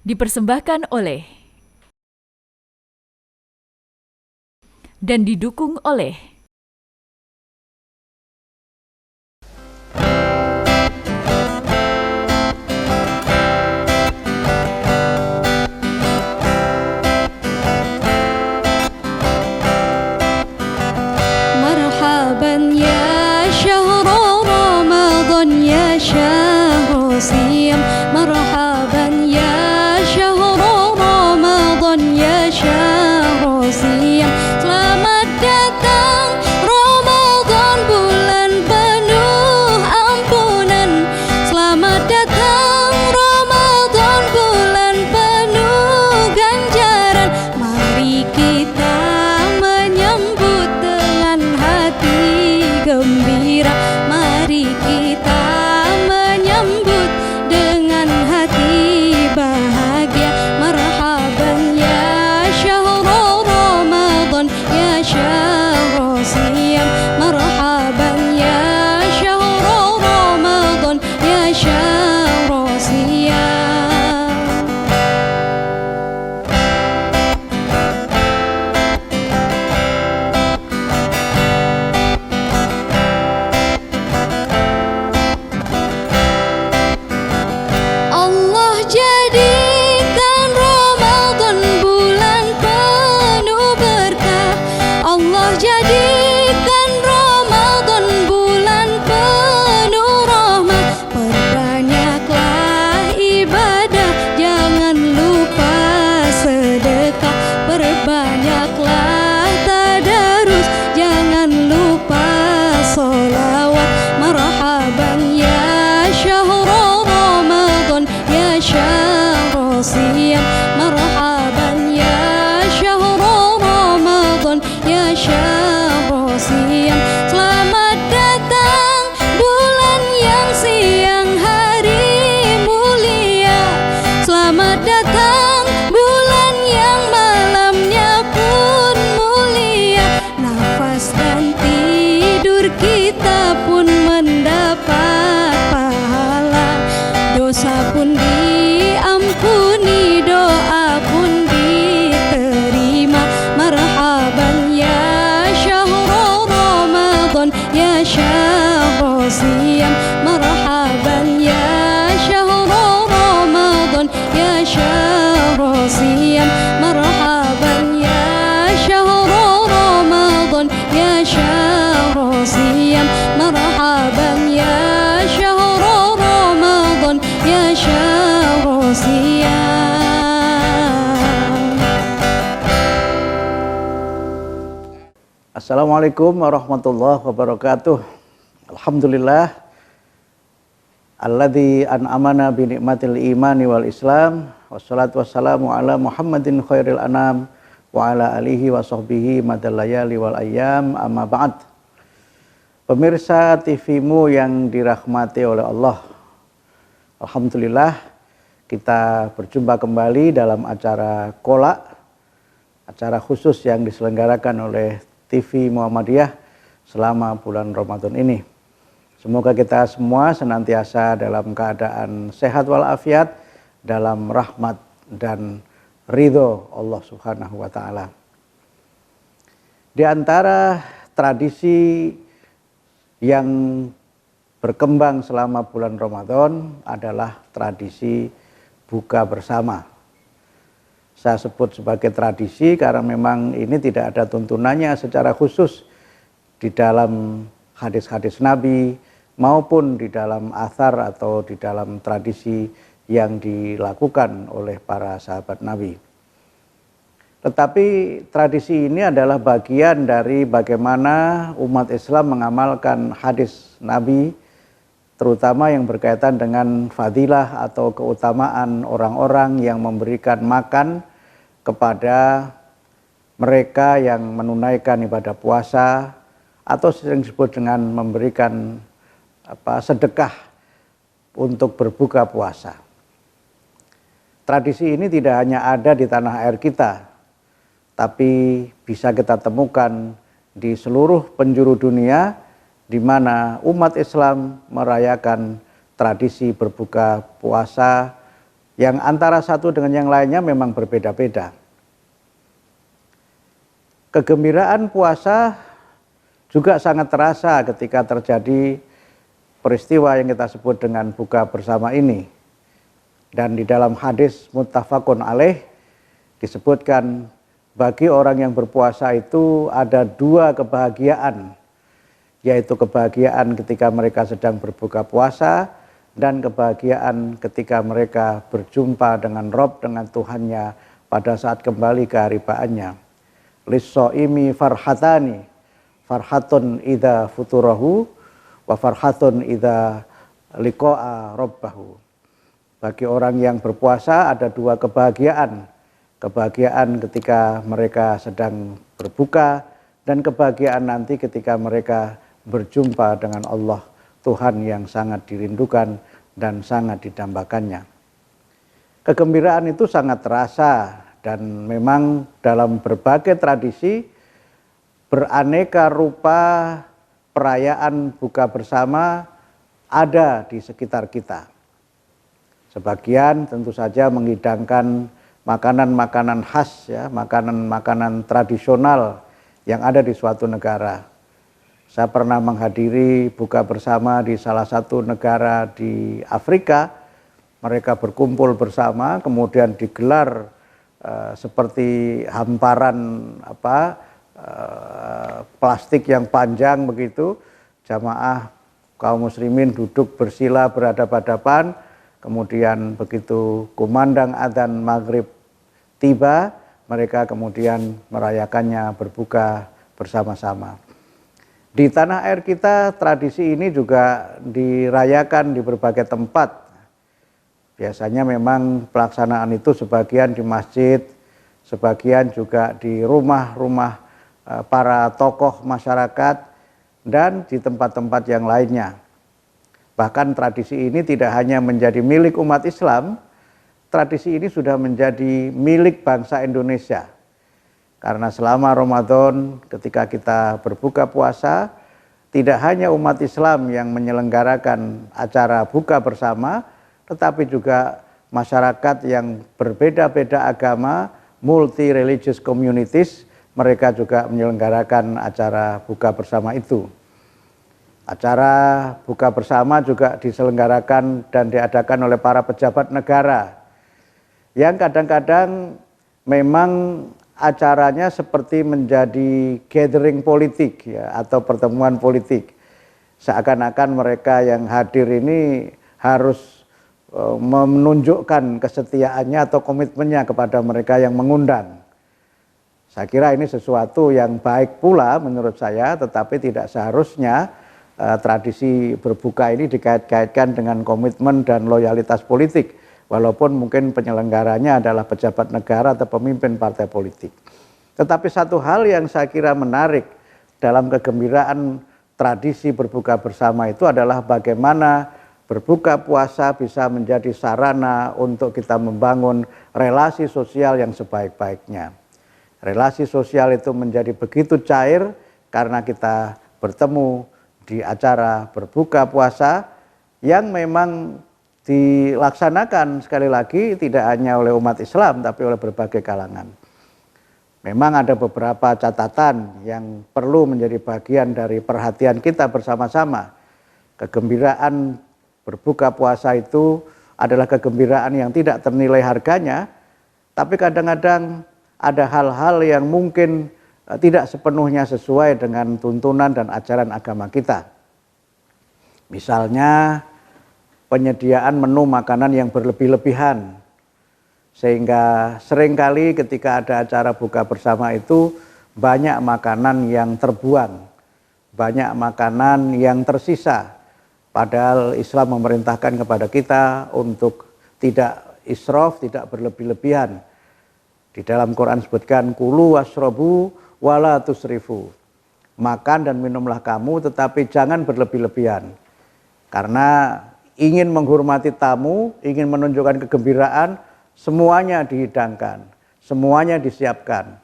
Dipersembahkan oleh dan didukung oleh Marhaban ya syahr Ramadan ya syahr siyam, marhaban ya syahr Ramadan ya syahr siyam. Selamat datang Ramadan, bulan penuh ampunan. Selamat datang Ramadan, bulan penuh ganjaran. Mari kita menyambut dengan hati gembira. Mari kita menyambut dengan hati bahagia. Marhaban ya syahr Ramadan ya syahr siyam, marhaban ya syahr Ramadan ya syahr siyam. Allah jadikan Ramadan bulan penuh berkah. Allah jadikan Ramadan bulan penuh rahmat. Perbanyaklah ibadah, jangan lupa sedekah. Perbanyaklah tadarus, jangan lupa sholawat. Marhaban ya syahr Ramadan ya syahr siyam, marhaban ya syahr Ramadan ya syahr siyam. Selamat datang bulan yang siang hari mulia. Selamat datang bulan yang malamnya pun mulia. Nafas dan tidur kita pun mendapat pahala. Dosa pun diampuni, doa pun diterima. Marhaban ya syahr Ramadan ya syahr siyam, marhaban ya syahr Ramadan ya syahr siyam, marhaban ya syahr Ramadan ya syahr siyam, marhaban ya syahr Ramadan ya syahr siyam. Assalamualaikum warahmatullahi wabarakatuh. Alhamdulillah alladzi an'amana bi ni'matil imani wal islam. Wassalatu wassalamu ala Muhammadin khairil anam wa ala alihi wa sahbihi madal layali wal ayyam, amma ba'd. Pemirsa TV-mu yang dirahmati oleh Allah, alhamdulillah kita berjumpa kembali dalam acara Qola, acara khusus yang diselenggarakan oleh TV Muhammadiyah selama bulan Ramadan ini. Semoga kita semua senantiasa dalam keadaan sehat walafiat, dalam rahmat dan ridho Allah Subhanahu wa Ta'ala. Di antara tradisi yang berkembang selama bulan Ramadan adalah tradisi buka bersama. Saya sebut sebagai tradisi karena memang ini tidak ada tuntunannya secara khusus di dalam hadis-hadis Nabi maupun di dalam athar atau di dalam tradisi yang dilakukan oleh para sahabat Nabi. Tetapi tradisi ini adalah bagian dari bagaimana umat Islam mengamalkan hadis Nabi, terutama yang berkaitan dengan fadilah atau keutamaan orang-orang yang memberikan makan kepada mereka yang menunaikan ibadah puasa atau sering disebut dengan memberikan sedekah untuk berbuka puasa. Tradisi ini tidak hanya ada di tanah air kita, tapi bisa kita temukan di seluruh penjuru dunia, di mana umat Islam merayakan tradisi berbuka puasa yang antara satu dengan yang lainnya memang berbeda-beda. Kegembiraan puasa juga sangat terasa ketika terjadi peristiwa yang kita sebut dengan buka bersama ini. Dan di dalam hadis muttafaqun alaih disebutkan bagi orang yang berpuasa itu ada dua kebahagiaan, yaitu kebahagiaan ketika mereka sedang berbuka puasa dan kebahagiaan ketika mereka berjumpa dengan Rob, dengan Tuhannya pada saat kembali ke haribaannya. Lis-shaimi farhatani, farhatun idza futurahu wa farhatun idza liqa'a rabbahu. Bagi orang yang berpuasa ada dua kebahagiaan. Kebahagiaan ketika mereka sedang berbuka dan kebahagiaan nanti ketika mereka berjumpa dengan Allah, Tuhan yang sangat dirindukan dan sangat didambakannya. Kegembiraan itu sangat terasa dan memang dalam berbagai tradisi beraneka rupa perayaan buka bersama ada di sekitar kita. Sebagian tentu saja menghidangkan makanan-makanan khas, ya, makanan-makanan tradisional yang ada di suatu negara. Saya pernah menghadiri buka bersama di salah satu negara di Afrika. Mereka berkumpul bersama, kemudian digelar seperti hamparan plastik yang panjang begitu. Jamaah kaum muslimin duduk bersila berhadapan-hadapan. Kemudian begitu kumandang adzan maghrib tiba, mereka kemudian merayakannya berbuka bersama-sama. Di tanah air kita tradisi ini juga dirayakan di berbagai tempat. Biasanya memang pelaksanaan itu sebagian di masjid, sebagian juga di rumah-rumah para tokoh masyarakat dan di tempat-tempat yang lainnya. Bahkan tradisi ini tidak hanya menjadi milik umat Islam, tradisi ini sudah menjadi milik bangsa Indonesia. Karena selama Ramadan ketika kita berbuka puasa, tidak hanya umat Islam yang menyelenggarakan acara buka bersama, tetapi juga masyarakat yang berbeda-beda agama, multi-religious communities, mereka juga menyelenggarakan acara buka bersama itu. Acara buka bersama juga diselenggarakan dan diadakan oleh para pejabat negara yang kadang-kadang memang acaranya seperti menjadi gathering politik, ya, atau pertemuan politik. Seakan-akan mereka yang hadir ini harus menunjukkan kesetiaannya atau komitmennya kepada mereka yang mengundang. Saya kira ini sesuatu yang baik pula menurut saya, tetapi tidak seharusnya tradisi berbuka ini dikait-kaitkan dengan komitmen dan loyalitas politik, walaupun mungkin penyelenggaranya adalah pejabat negara atau pemimpin partai politik. Tetapi satu hal yang saya kira menarik dalam kegembiraan tradisi berbuka bersama itu adalah bagaimana berbuka puasa bisa menjadi sarana untuk kita membangun relasi sosial yang sebaik-baiknya. Relasi sosial itu menjadi begitu cair karena kita bertemu di acara berbuka puasa yang memang dilaksanakan sekali lagi tidak hanya oleh umat Islam tapi oleh berbagai kalangan. Memang ada beberapa catatan yang perlu menjadi bagian dari perhatian kita bersama-sama. Kegembiraan berbuka puasa itu adalah kegembiraan yang tidak ternilai harganya, tapi kadang-kadang ada hal-hal yang mungkin tidak sepenuhnya sesuai dengan tuntunan dan ajaran agama kita. Misalnya penyediaan menu makanan yang berlebih-lebihan, sehingga seringkali ketika ada acara buka bersama itu banyak makanan yang terbuang, banyak makanan yang tersisa. Padahal Islam memerintahkan kepada kita untuk tidak israf, tidak berlebih-lebihan. Di dalam Quran disebutkan kulu washrobu wala tusrifu. Makan dan minumlah kamu tetapi jangan berlebih-lebihan. Karena ingin menghormati tamu, ingin menunjukkan kegembiraan, semuanya dihidangkan, semuanya disiapkan.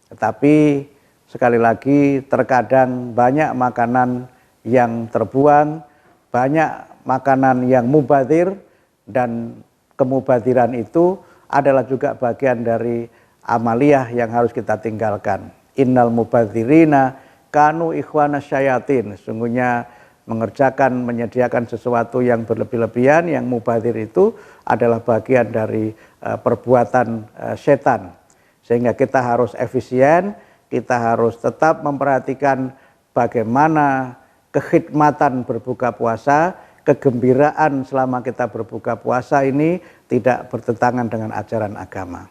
Tetapi sekali lagi terkadang banyak makanan yang terbuang, banyak makanan yang mubadzir, dan kemubadiran itu adalah juga bagian dari amaliyah yang harus kita tinggalkan. Innal mubadzirina kanu ikhwana syayatin. Sungguhnya menyediakan sesuatu yang berlebih-lebihan, yang mubadzir itu adalah bagian dari perbuatan setan. Sehingga kita harus efisien, kita harus tetap memperhatikan bagaimana kekhidmatan berbuka puasa, kegembiraan selama kita berbuka puasa ini tidak bertentangan dengan ajaran agama.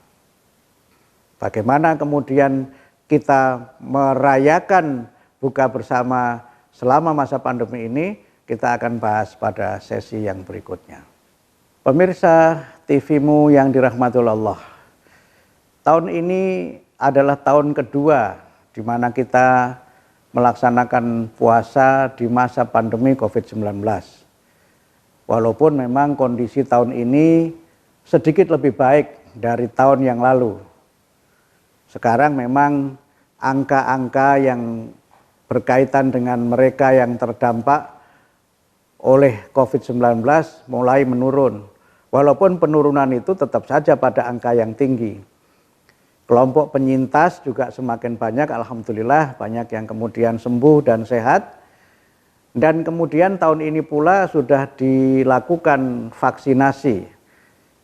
Bagaimana kemudian kita merayakan buka bersama selama masa pandemi ini, kita akan bahas pada sesi yang berikutnya. Pemirsa TV-mu yang dirahmati Allah, tahun ini adalah tahun kedua di mana kita melaksanakan puasa di masa pandemi COVID-19. Walaupun memang kondisi tahun ini sedikit lebih baik dari tahun yang lalu. Sekarang memang angka-angka yang berkaitan dengan mereka yang terdampak oleh COVID-19 mulai menurun. Walaupun penurunan itu tetap saja pada angka yang tinggi. Kelompok penyintas juga semakin banyak, alhamdulillah banyak yang kemudian sembuh dan sehat. Dan kemudian tahun ini pula sudah dilakukan vaksinasi.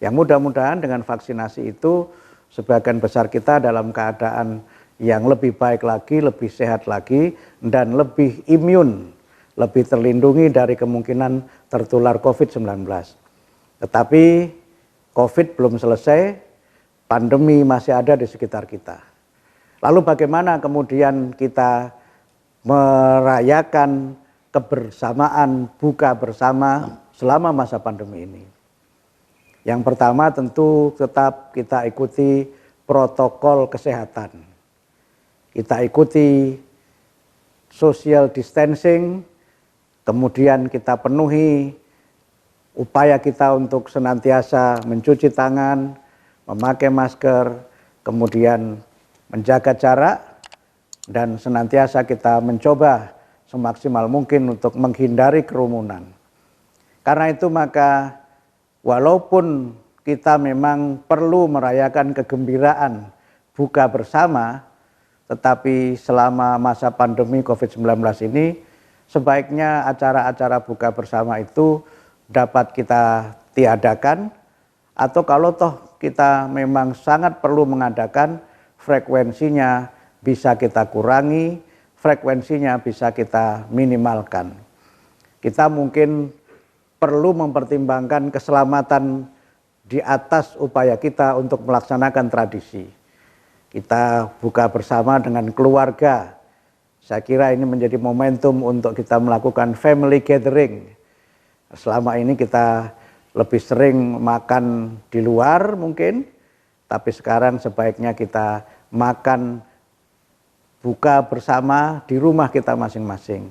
Yang mudah-mudahan dengan vaksinasi itu sebagian besar kita dalam keadaan yang lebih baik lagi, lebih sehat lagi, dan lebih imun, lebih terlindungi dari kemungkinan tertular COVID-19. Tetapi COVID belum selesai, pandemi masih ada di sekitar kita. Lalu bagaimana kemudian kita merayakan kebersamaan buka bersama selama masa pandemi ini? Yang pertama tentu tetap kita ikuti protokol kesehatan. Kita ikuti social distancing, kemudian kita penuhi upaya kita untuk senantiasa mencuci tangan, memakai masker, kemudian menjaga jarak, dan senantiasa kita mencoba semaksimal mungkin untuk menghindari kerumunan. Karena itu maka walaupun kita memang perlu merayakan kegembiraan buka bersama, tetapi selama masa pandemi COVID-19 ini sebaiknya acara-acara buka bersama itu dapat kita tiadakan, atau kalau toh kita memang sangat perlu mengadakan, frekuensinya bisa kita kurangi, frekuensinya bisa kita minimalkan. Kita mungkin perlu mempertimbangkan keselamatan di atas upaya kita untuk melaksanakan tradisi. Kita buka bersama dengan keluarga. Saya kira ini menjadi momentum untuk kita melakukan family gathering. Selama ini kita lebih sering makan di luar mungkin, tapi sekarang sebaiknya kita makan buka bersama di rumah kita masing-masing.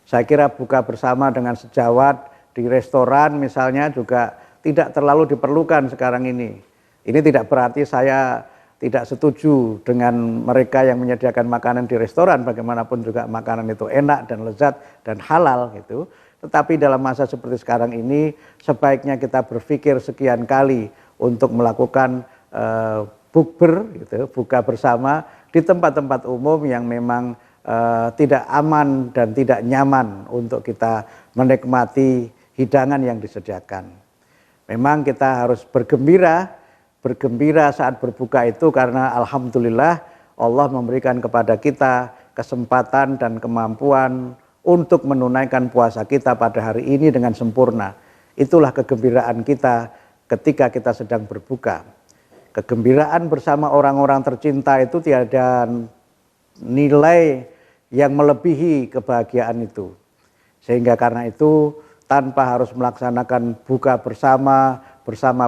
Saya kira buka bersama dengan sejawat di restoran misalnya juga tidak terlalu diperlukan sekarang ini. Ini tidak berarti saya tidak setuju dengan mereka yang menyediakan makanan di restoran, bagaimanapun juga makanan itu enak dan lezat dan halal gitu. Tetapi dalam masa seperti sekarang ini sebaiknya kita berpikir sekian kali untuk melakukan bukber gitu, buka bersama di tempat-tempat umum yang memang tidak aman dan tidak nyaman untuk kita menikmati hidangan yang disediakan. Memang kita harus bergembira saat berbuka itu karena alhamdulillah Allah memberikan kepada kita kesempatan dan kemampuan untuk menunaikan puasa kita pada hari ini dengan sempurna. Itulah kegembiraan kita ketika kita sedang berbuka. Kegembiraan bersama orang-orang tercinta itu tiada nilai yang melebihi kebahagiaan itu. Sehingga karena itu tanpa harus melaksanakan buka bersama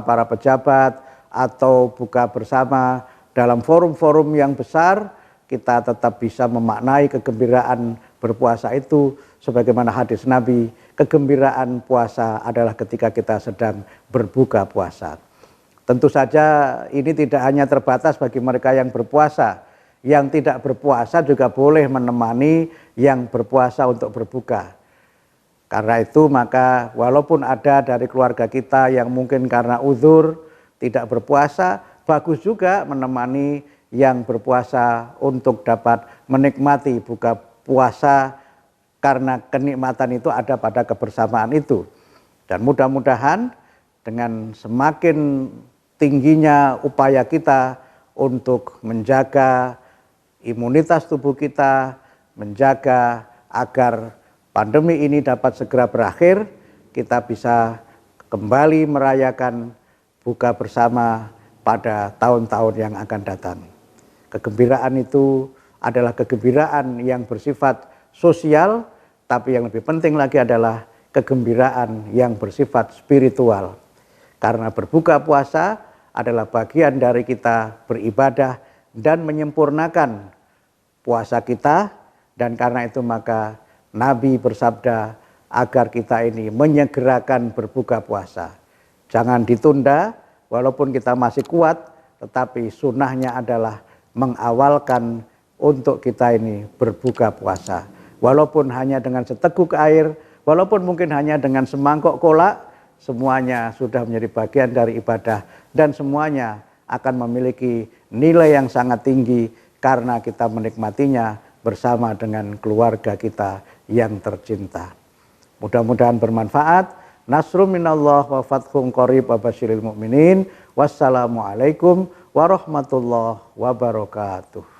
para pejabat atau buka bersama dalam forum-forum yang besar, kita tetap bisa memaknai kegembiraan berpuasa itu sebagaimana hadis Nabi, kegembiraan puasa adalah ketika kita sedang berbuka puasa. Tentu saja ini tidak hanya terbatas bagi mereka yang berpuasa. Yang tidak berpuasa juga boleh menemani yang berpuasa untuk berbuka. Karena itu maka walaupun ada dari keluarga kita yang mungkin karena uzur tidak berpuasa, bagus juga menemani yang berpuasa untuk dapat menikmati buka puasa, karena kenikmatan itu ada pada kebersamaan itu. Dan mudah-mudahan dengan semakin tingginya upaya kita untuk menjaga imunitas tubuh kita, menjaga agar pandemi ini dapat segera berakhir, kita bisa kembali merayakan buka bersama pada tahun-tahun yang akan datang. Kegembiraan itu adalah kegembiraan yang bersifat sosial, tapi yang lebih penting lagi adalah kegembiraan yang bersifat spiritual. Karena berbuka puasa adalah bagian dari kita beribadah dan menyempurnakan puasa kita, dan karena itu maka Nabi bersabda agar kita ini menyegerakan berbuka puasa. Jangan ditunda, walaupun kita masih kuat, tetapi sunnahnya adalah mengawalkan untuk kita ini berbuka puasa. Walaupun hanya dengan seteguk air, walaupun mungkin hanya dengan semangkok kolak, semuanya sudah menjadi bagian dari ibadah. Dan semuanya akan memiliki nilai yang sangat tinggi karena kita menikmatinya bersama dengan keluarga kita yang tercinta. Mudah-mudahan bermanfaat. Nasrum minallah wa fathun qarib wa basyiril mu'minin. Wassalamualaikum warahmatullahi wabarakatuh.